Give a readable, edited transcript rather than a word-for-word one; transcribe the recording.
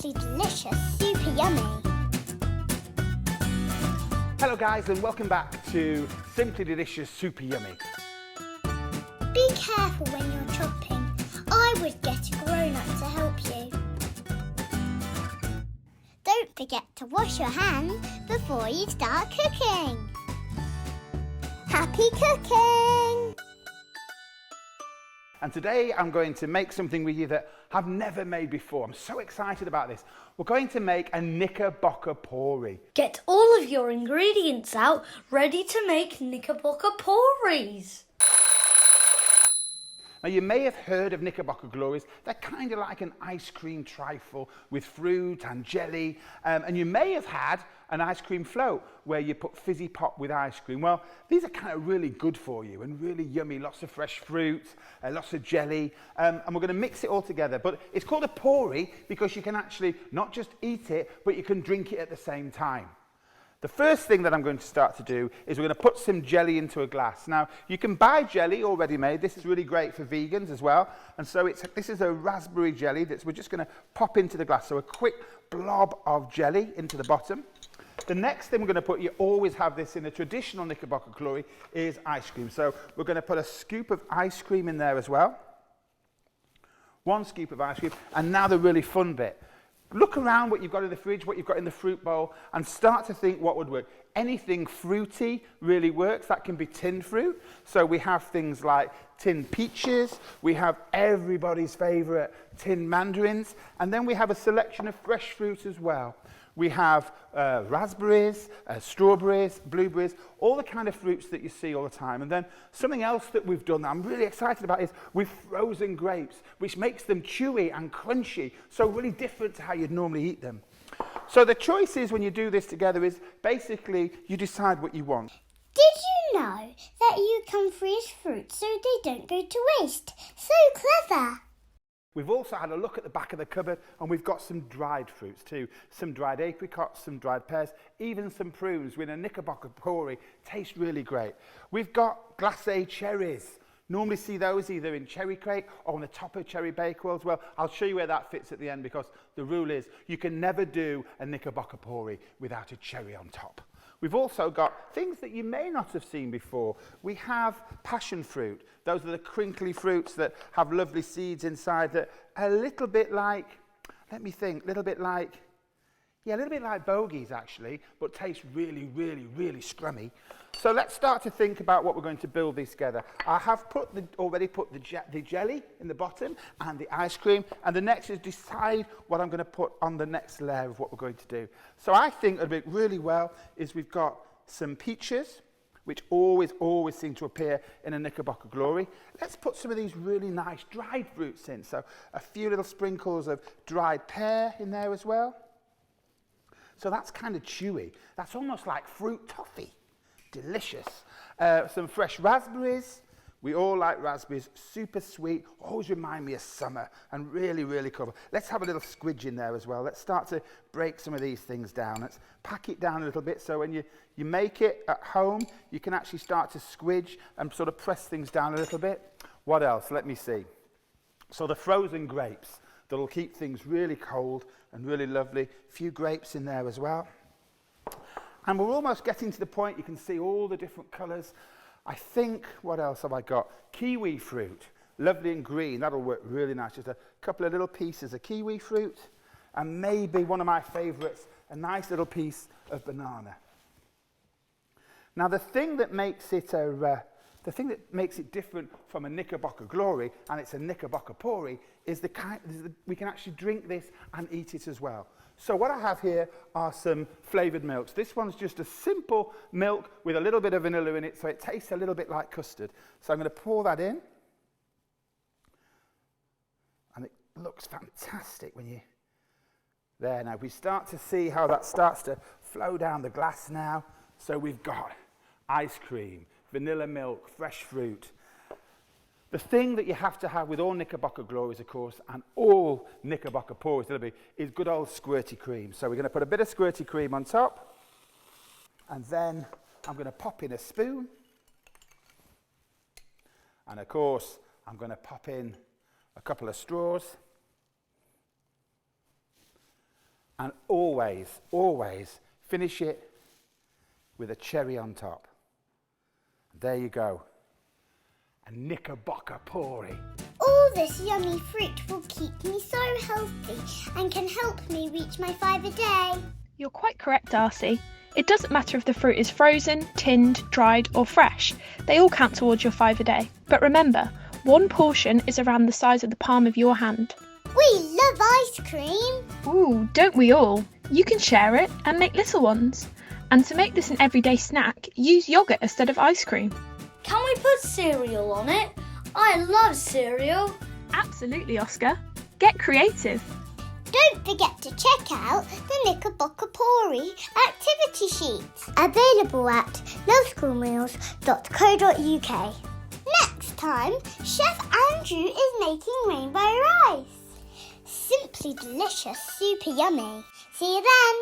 Simply delicious, super yummy. Hello guys, and welcome back to Simply Delicious Super Yummy. Be careful when you're chopping. I would get a grown-up to help you. Don't forget to wash your hands before you start cooking. Happy cooking! And today I'm going to make something with you that I've never made before. I'm so excited about this. We're going to make a Knickerbocker Pouree. Get all of your ingredients out, ready to make Knickerbocker Pourees. Now you may have heard of Knickerbocker glories. They're kind of like an ice cream trifle with fruit and jelly. And you may have had an ice cream float where you put fizzy pop with ice cream. Well, these are kind of really good for you and really yummy. Lots of fresh fruit, lots of jelly. And we're going to mix it all together. But it's called a pouree because you can actually not just eat it, but you can drink it at the same time. The first thing that I'm going to start to do is we're going to put some jelly into a glass. Now, you can buy jelly already made. This is really great for vegans as well. And so this is a raspberry jelly that we're just going to pop into the glass. So a quick blob of jelly into the bottom. The next thing we're going to put, you always have this in a traditional Knickerbocker Pouree, is ice cream. So we're going to put a scoop of ice cream in there as well. 1 scoop of ice cream. And now the really fun bit. Look around what you've got in the fridge, what you've got in the fruit bowl, and start to think what would work. Anything fruity really works. That can be tinned fruit. So we have things like tinned peaches. We have everybody's favourite tinned mandarins. And then we have a selection of fresh fruit as well. We have raspberries, strawberries, blueberries, all the kind of fruits that you see all the time. And then something else that we've done that I'm really excited about is we've frozen grapes, which makes them chewy and crunchy, so really different to how you'd normally eat them. So the choice is when you do this together is basically you decide what you want. Did you know that you can freeze fruit so they don't go to waste? So clever! We've also had a look at the back of the cupboard and we've got some dried fruits too. Some dried apricots, some dried pears, even some prunes with a Knickerbocker Pouree. Tastes really great. We've got glacé cherries. Normally see those either in cherry cake or on the top of cherry bakewells. Well, I'll show you where that fits at the end because the rule is you can never do a Knickerbocker Pouree without a cherry on top. We've also got things that you may not have seen before. We have passion fruit. Those are the crinkly fruits that have lovely seeds inside that are a little bit like, let me think, a little bit like bogies actually, but taste really, really, really scrummy. So let's start to think about what we're going to build these together. I have already put the jelly in the bottom and the ice cream, and the next is decide what I'm going to put on the next layer of what we're going to do. So I think a bit really well is we've got some peaches, which always seem to appear in a Knickerbocker Pouree. Let's put some of these really nice dried fruits in. So a few little sprinkles of dried pear in there as well. So that's kind of chewy. That's almost like fruit toffee. Delicious. Some fresh raspberries. We all like raspberries. Super sweet. Always remind me of summer and really, really cover. Let's have a little squidge in there as well. Let's start to break some of these things down. Let's pack it down a little bit so when you make it at home, you can actually start to squidge and sort of press things down a little bit. What else? Let me see. So the frozen grapes. That'll keep things really cold and really lovely. A few grapes in there as well. And we're almost getting to the point you can see all the different colours. I think, what else have I got? Kiwi fruit, lovely and green. That'll work really nice. Just a couple of little pieces of kiwi fruit. And maybe one of my favourites, a nice little piece of banana. Now the thing that makes it different from a Knickerbocker Pouree, and it's a Knickerbocker Pouree, is we can actually drink this and eat it as well. So what I have here are some flavoured milks. This one's just a simple milk with a little bit of vanilla in it, so it tastes a little bit like custard. So I'm going to pour that in. And it looks fantastic when you... There, now we start to see how that starts to flow down the glass now. So we've got ice cream, vanilla milk, fresh fruit. The thing that you have to have with all Knickerbocker glories, of course, and all Knickerbocker Pourees, is good old squirty cream. So we're going to put a bit of squirty cream on top. And then I'm going to pop in a spoon. And of course, I'm going to pop in a couple of straws. And always, always finish it with a cherry on top. There you go. A Knickerbocker Pouree. All this yummy fruit will keep me so healthy and can help me reach my 5 a day. You're quite correct, Darcy. It doesn't matter if the fruit is frozen, tinned, dried or fresh. They all count towards your 5 a day. But remember, one portion is around the size of the palm of your hand. We love ice cream. Ooh, don't we all? You can share it and make little ones. And to make this an everyday snack, use yoghurt instead of ice cream. Can we put cereal on it? I love cereal. Absolutely, Oscar. Get creative. Don't forget to check out the Knickerbocker Pouree activity sheet, available at lowschoolmeals.co.uk. Next time, Chef Andrew is making rainbow rice. Simply delicious, super yummy. See you then.